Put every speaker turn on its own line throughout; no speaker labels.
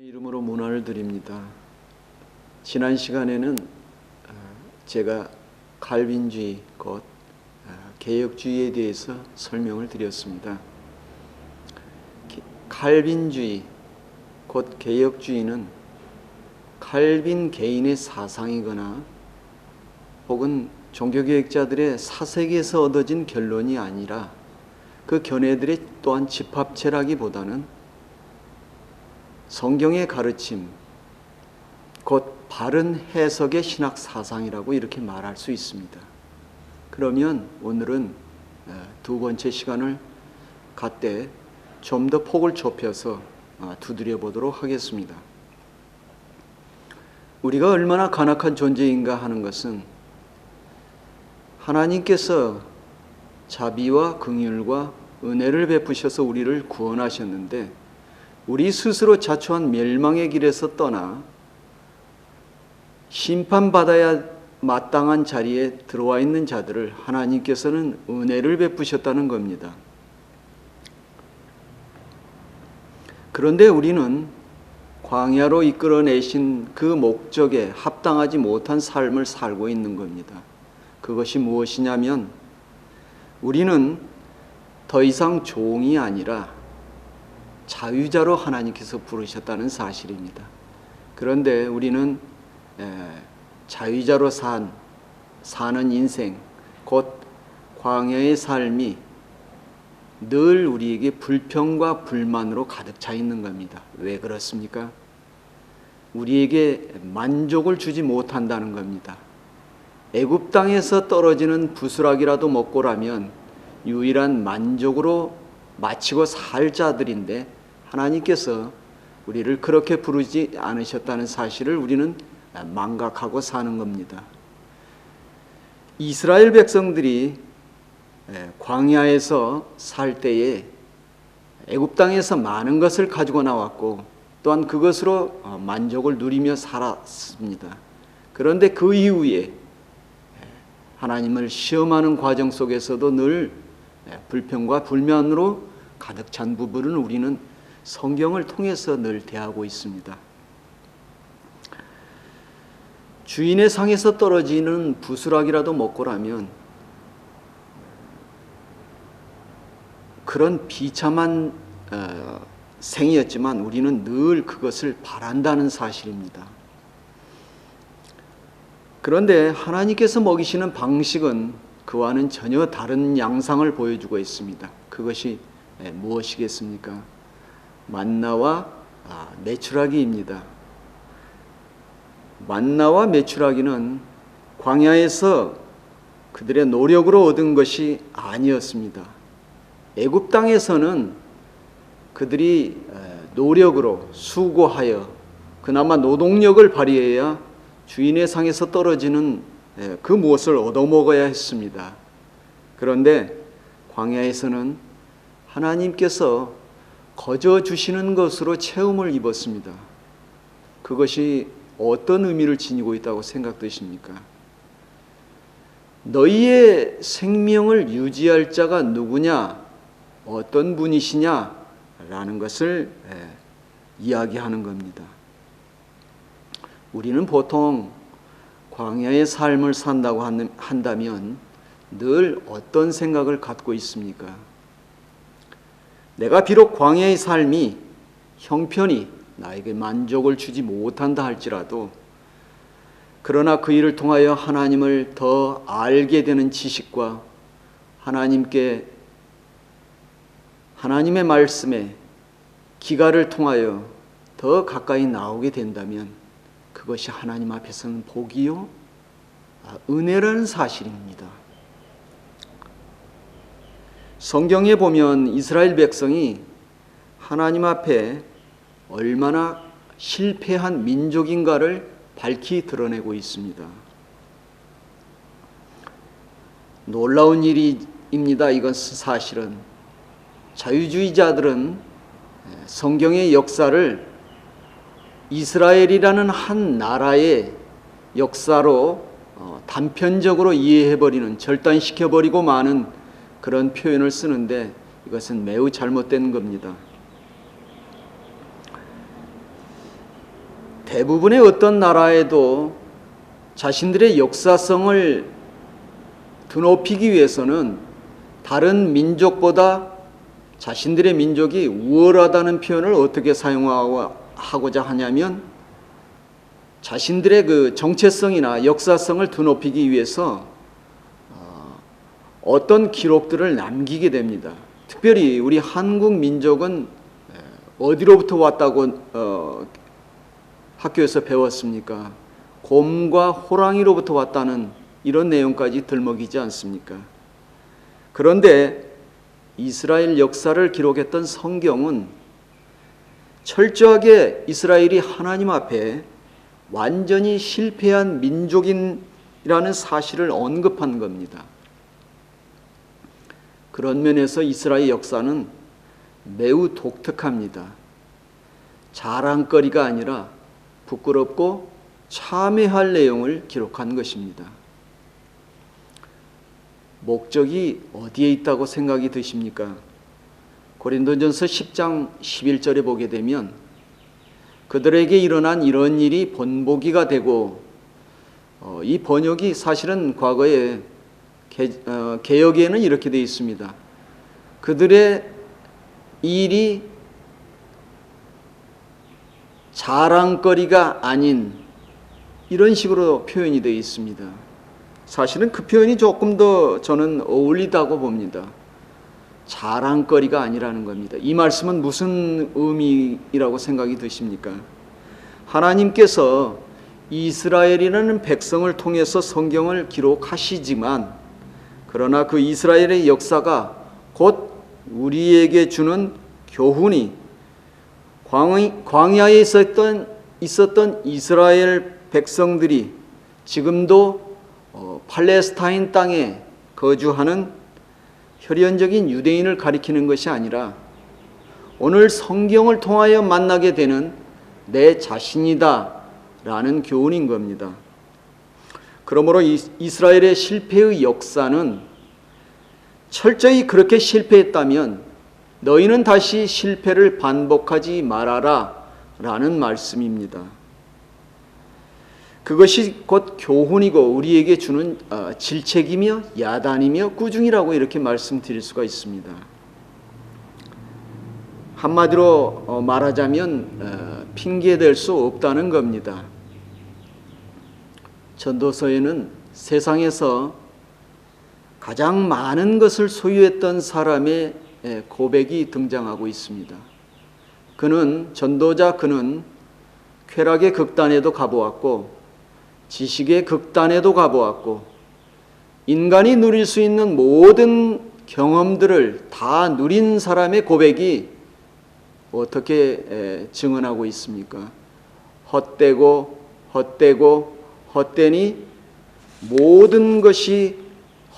이름으로 문화를 드립니다. 지난 시간에는 제가 칼빈주의 곧 개혁주의에 대해서 설명을 드렸습니다. 칼빈주의 곧 개혁주의는 칼빈 개인의 사상이거나 혹은 종교개혁자들의 사색에서 얻어진 결론이 아니라 그 견해들의 또한 집합체라기보다는 성경의 가르침, 곧 바른 해석의 신학 사상이라고 이렇게 말할 수 있습니다. 그러면 오늘은 두 번째 시간을 갖되 좀 더 폭을 좁혀서 두드려 보도록 하겠습니다. 우리가 얼마나 간악한 존재인가 하는 것은 하나님께서 자비와 긍휼과 은혜를 베푸셔서 우리를 구원하셨는데 우리 스스로 자초한 멸망의 길에서 떠나 심판받아야 마땅한 자리에 들어와 있는 자들을 하나님께서는 은혜를 베푸셨다는 겁니다. 그런데 우리는 광야로 이끌어내신 그 목적에 합당하지 못한 삶을 살고 있는 겁니다. 그것이 무엇이냐면 우리는 더 이상 종이 아니라 자유자로 하나님께서 부르셨다는 사실입니다. 그런데 우리는 자유자로 사는 인생, 곧 광야의 삶이 늘 우리에게 불평과 불만으로 가득 차 있는 겁니다. 왜 그렇습니까? 우리에게 만족을 주지 못한다는 겁니다. 애굽 땅에서 떨어지는 부스락이라도 먹고라면 유일한 만족으로 마치고 살 자들인데 하나님께서 우리를 그렇게 부르지 않으셨다는 사실을 우리는 망각하고 사는 겁니다. 이스라엘 백성들이 광야에서 살 때에 애굽 땅에서 많은 것을 가지고 나왔고 또한 그것으로 만족을 누리며 살았습니다. 그런데 그 이후에 하나님을 시험하는 과정 속에서도 늘 불평과 불만으로 가득 찬 부분을 우리는 성경을 통해서 늘 대하고 있습니다. 주인의 상에서 떨어지는 부스락이라도 먹고라면 그런 비참한 생이었지만 우리는 늘 그것을 바란다는 사실입니다. 그런데 하나님께서 먹이시는 방식은 그와는 전혀 다른 양상을 보여주고 있습니다. 그것이 무엇이겠습니까? 만나와 메추라기입니다. 만나와 메추라기는 광야에서 그들의 노력으로 얻은 것이 아니었습니다. 애굽 땅에서는 그들이 노력으로 수고하여 그나마 노동력을 발휘해야 주인의 상에서 떨어지는 그 무엇을 얻어먹어야 했습니다. 그런데 광야에서는 하나님께서 거저 주시는 것으로 체험을 입었습니다. 그것이 어떤 의미를 지니고 있다고 생각되십니까? 너희의 생명을 유지할 자가 누구냐? 어떤 분이시냐? 라는 것을 이야기하는 겁니다. 우리는 보통 광야의 삶을 산다고 한다면 늘 어떤 생각을 갖고 있습니까? 내가 비록 광야의 삶이 형편이 나에게 만족을 주지 못한다 할지라도 그러나 그 일을 통하여 하나님을 더 알게 되는 지식과 하나님의 말씀에 기가를 통하여 더 가까이 나오게 된다면 그것이 하나님 앞에서는 복이요 은혜라는 사실입니다. 성경에 보면 이스라엘 백성이 하나님 앞에 얼마나 실패한 민족인가를 밝히 드러내고 있습니다. 놀라운 일입니다. 이것은 사실은 자유주의자들은 성경의 역사를 이스라엘이라는 한 나라의 역사로 단편적으로 이해해버리는, 절단시켜버리고 마는 그런 표현을 쓰는데 이것은 매우 잘못된 겁니다. 대부분의 어떤 나라에도 자신들의 역사성을 드높이기 위해서는 다른 민족보다 자신들의 민족이 우월하다는 표현을 어떻게 사용하고자 하냐면 자신들의 그 정체성이나 역사성을 드높이기 위해서 어떤 기록들을 남기게 됩니다. 특별히 우리 한국 민족은 어디로부터 왔다고 학교에서 배웠습니까? 곰과 호랑이로부터 왔다는 이런 내용까지 들먹이지 않습니까? 그런데 이스라엘 역사를 기록했던 성경은 철저하게 이스라엘이 하나님 앞에 완전히 실패한 민족이라는 사실을 언급한 겁니다. 그런 면에서 이스라엘 역사는 매우 독특합니다. 자랑거리가 아니라 부끄럽고 참회할 내용을 기록한 것입니다. 목적이 어디에 있다고 생각이 드십니까? 고린도전서 10장 11절에 보게 되면 그들에게 일어난 이런 일이 본보기가 되고 이 번역이 사실은 과거에 개역에는 이렇게 되어 있습니다. 그들의 일이 자랑거리가 아닌 이런 식으로 표현이 되어 있습니다. 사실은 그 표현이 조금 더 저는 어울리다고 봅니다. 자랑거리가 아니라는 겁니다. 이 말씀은 무슨 의미라고 생각이 드십니까? 하나님께서 이스라엘이라는 백성을 통해서 성경을 기록하시지만 그러나 그 이스라엘의 역사가 곧 우리에게 주는 교훈이 광야에 있었던 이스라엘 백성들이 지금도 팔레스타인 땅에 거주하는 혈연적인 유대인을 가리키는 것이 아니라 오늘 성경을 통하여 만나게 되는 내 자신이다 라는 교훈인 겁니다. 그러므로 이스라엘의 실패의 역사는 철저히 그렇게 실패했다면 너희는 다시 실패를 반복하지 말아라 라는 말씀입니다. 그것이 곧 교훈이고 우리에게 주는 질책이며 야단이며 꾸중이라고 이렇게 말씀드릴 수가 있습니다. 한마디로 말하자면 핑계댈 수 없다는 겁니다. 전도서에는 세상에서 가장 많은 것을 소유했던 사람의 고백이 등장하고 있습니다. 그는 쾌락의 극단에도 가보았고 지식의 극단에도 가보았고 인간이 누릴 수 있는 모든 경험들을 다 누린 사람의 고백이 어떻게 증언하고 있습니까? 헛되니 모든 것이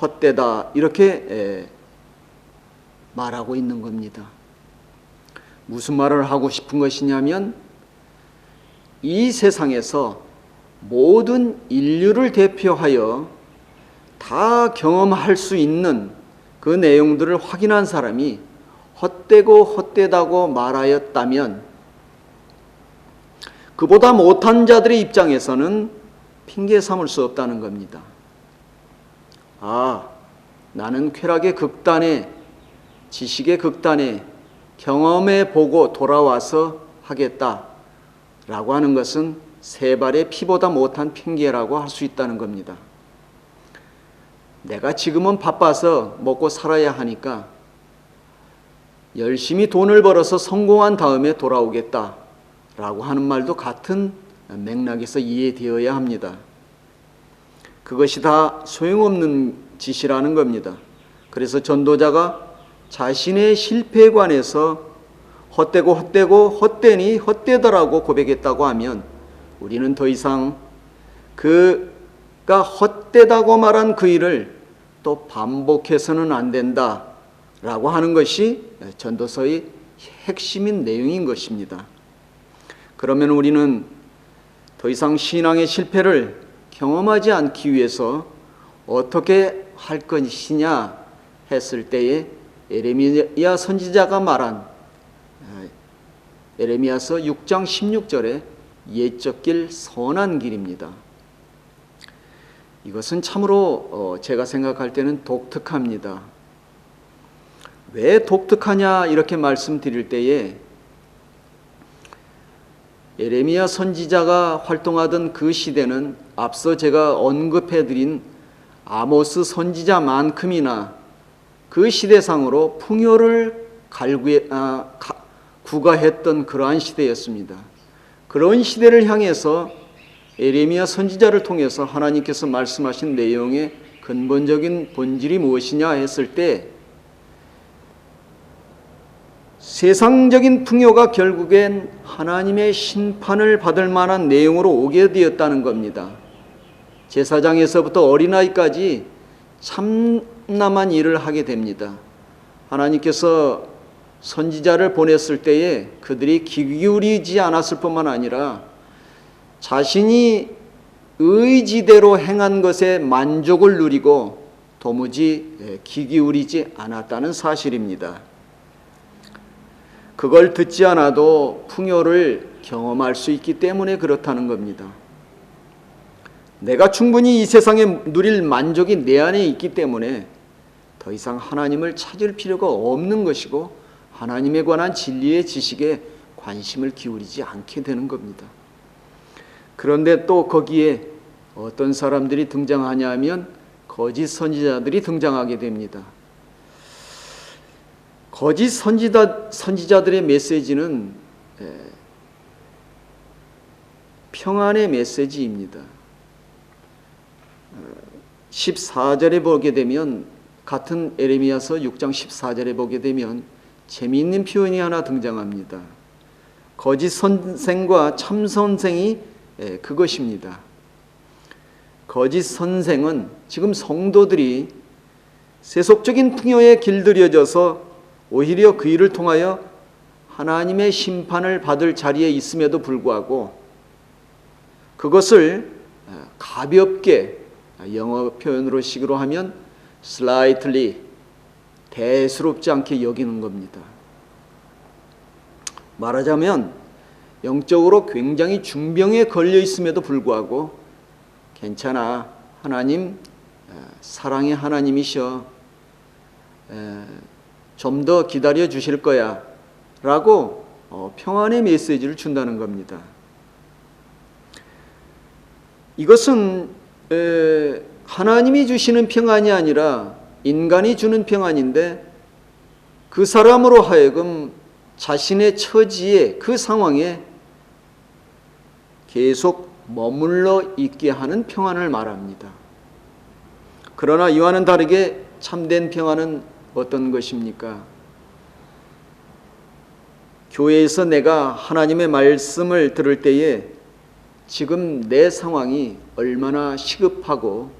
헛되다 이렇게 말하고 있는 겁니다. 무슨 말을 하고 싶은 것이냐면 이 세상에서 모든 인류를 대표하여 다 경험할 수 있는 그 내용들을 확인한 사람이 헛되고 헛되다고 말하였다면 그보다 못한 자들의 입장에서는 핑계 삼을 수 없다는 겁니다. 나는 쾌락의 극단에 지식의 극단에 경험해 보고 돌아와서 하겠다라고 하는 것은 세 발의 피보다 못한 핑계라고 할 수 있다는 겁니다. 내가 지금은 바빠서 먹고 살아야 하니까 열심히 돈을 벌어서 성공한 다음에 돌아오겠다라고 하는 말도 같은 맥락에서 이해되어야 합니다. 그것이 다 소용없는 짓이라는 겁니다. 그래서 전도자가 자신의 실패에 관해서 헛되니 헛되더라고 고백했다고 하면 우리는 더 이상 그가 헛되다고 말한 그 일을 또 반복해서는 안 된다라고 하는 것이 전도서의 핵심인 내용인 것입니다. 그러면 우리는 더 이상 신앙의 실패를 경험하지 않기 위해서 어떻게 할 것이냐 했을 때에 에레미야 선지자가 말한 에레미야서 6장 16절에 옛적 길, 선한 길입니다. 이것은 참으로 제가 생각할 때는 독특합니다. 왜 독특하냐 이렇게 말씀드릴 때에 예레미야 선지자가 활동하던 그 시대는 앞서 제가 언급해드린 아모스 선지자만큼이나 그 시대상으로 풍요를 구가했던 그러한 시대였습니다. 그런 시대를 향해서 예레미야 선지자를 통해서 하나님께서 말씀하신 내용의 근본적인 본질이 무엇이냐 했을 때 세상적인 풍요가 결국엔 하나님의 심판을 받을 만한 내용으로 오게 되었다는 겁니다. 제사장에서부터 어린아이까지 참남한 일을 하게 됩니다. 하나님께서 선지자를 보냈을 때에 그들이 귀 기울이지 않았을 뿐만 아니라 자신이 의지대로 행한 것에 만족을 누리고 도무지 귀 기울이지 않았다는 사실입니다. 그걸 듣지 않아도 풍요를 경험할 수 있기 때문에 그렇다는 겁니다. 내가 충분히 이 세상에 누릴 만족이 내 안에 있기 때문에 더 이상 하나님을 찾을 필요가 없는 것이고 하나님에 관한 진리의 지식에 관심을 기울이지 않게 되는 겁니다. 그런데 또 거기에 어떤 사람들이 등장하냐 하면 거짓 선지자들이 등장하게 됩니다. 거짓 선지자들의 메시지는 평안의 메시지입니다. 14절에 보게 되면 같은 에레미야서 6장 14절에 보게 되면 재미있는 표현이 하나 등장합니다. 거짓 선생과 참 선생이 그것입니다. 거짓 선생은 지금 성도들이 세속적인 풍요에 길들여져서 오히려 그 일을 통하여 하나님의 심판을 받을 자리에 있음에도 불구하고 그것을 가볍게 영어 표현으로 식으로 하면 slightly 대수롭지 않게 여기는 겁니다. 말하자면 영적으로 굉장히 중병에 걸려 있음에도 불구하고 괜찮아, 하나님 사랑의 하나님이셔, 좀 더 기다려 주실 거야 라고 평안의 메시지를 준다는 겁니다. 이것은 하나님이 주시는 평안이 아니라 인간이 주는 평안인데 그 사람으로 하여금 자신의 처지에 그 상황에 계속 머물러 있게 하는 평안을 말합니다. 그러나 이와는 다르게 참된 평안은 어떤 것입니까? 교회에서 내가 하나님의 말씀을 들을 때에 지금 내 상황이 얼마나 시급하고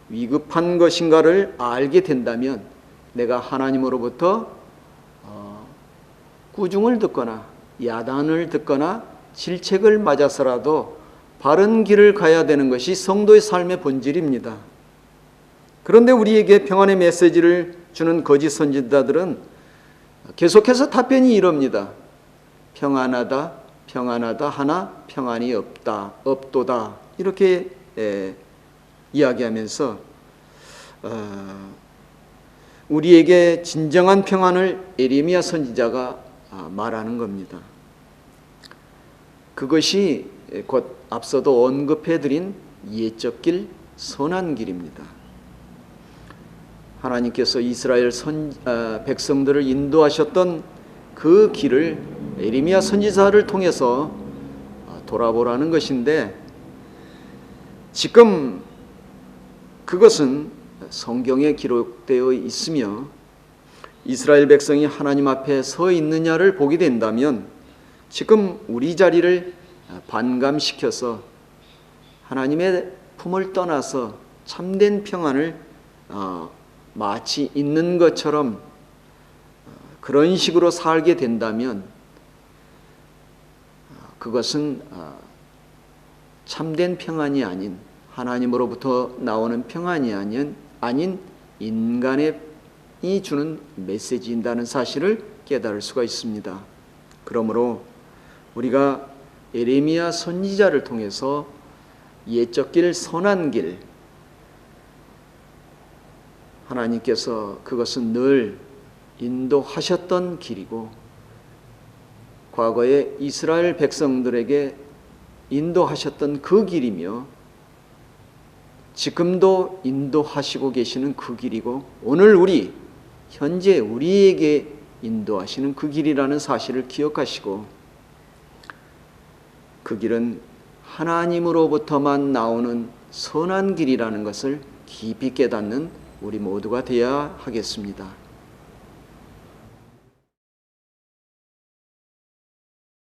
위급한 것인가를 알게 된다면 내가 하나님으로부터 꾸중을 듣거나 야단을 듣거나 질책을 맞아서라도 바른 길을 가야 되는 것이 성도의 삶의 본질입니다. 그런데 우리에게 평안의 메시지를 주는 거짓 선지자들은 계속해서 답변이 이럽니다. 평안하다, 평안하다 하나 평안이 없다, 없도다 이렇게 이야기하면서 우리에게 진정한 평안을 예레미야 선지자가 말하는 겁니다. 그것이 곧 앞서도 언급해드린 옛적 길, 선한 길입니다. 하나님께서 이스라엘 백성들을 인도하셨던 그 길을 예레미야 선지자를 통해서 돌아보라는 것인데 지금 그것은 성경에 기록되어 있으며 이스라엘 백성이 하나님 앞에 서 있느냐를 보게 된다면 지금 우리 자리를 반감시켜서 하나님의 품을 떠나서 참된 평안을 마치 있는 것처럼 그런 식으로 살게 된다면 그것은 참된 평안이 아닌 하나님으로부터 나오는 평안이 아닌 인간이 주는 메시지인다는 사실을 깨달을 수가 있습니다. 그러므로 우리가 예레미야 선지자를 통해서 옛적 길, 선한 길, 하나님께서 그것은 늘 인도하셨던 길이고 과거에 이스라엘 백성들에게 인도하셨던 그 길이며 지금도 인도하시고 계시는 그 길이고 오늘 현재 우리에게 인도하시는 그 길이라는 사실을 기억하시고 그 길은 하나님으로부터만 나오는 선한 길이라는 것을 깊이 깨닫는 우리 모두가 되어야 하겠습니다.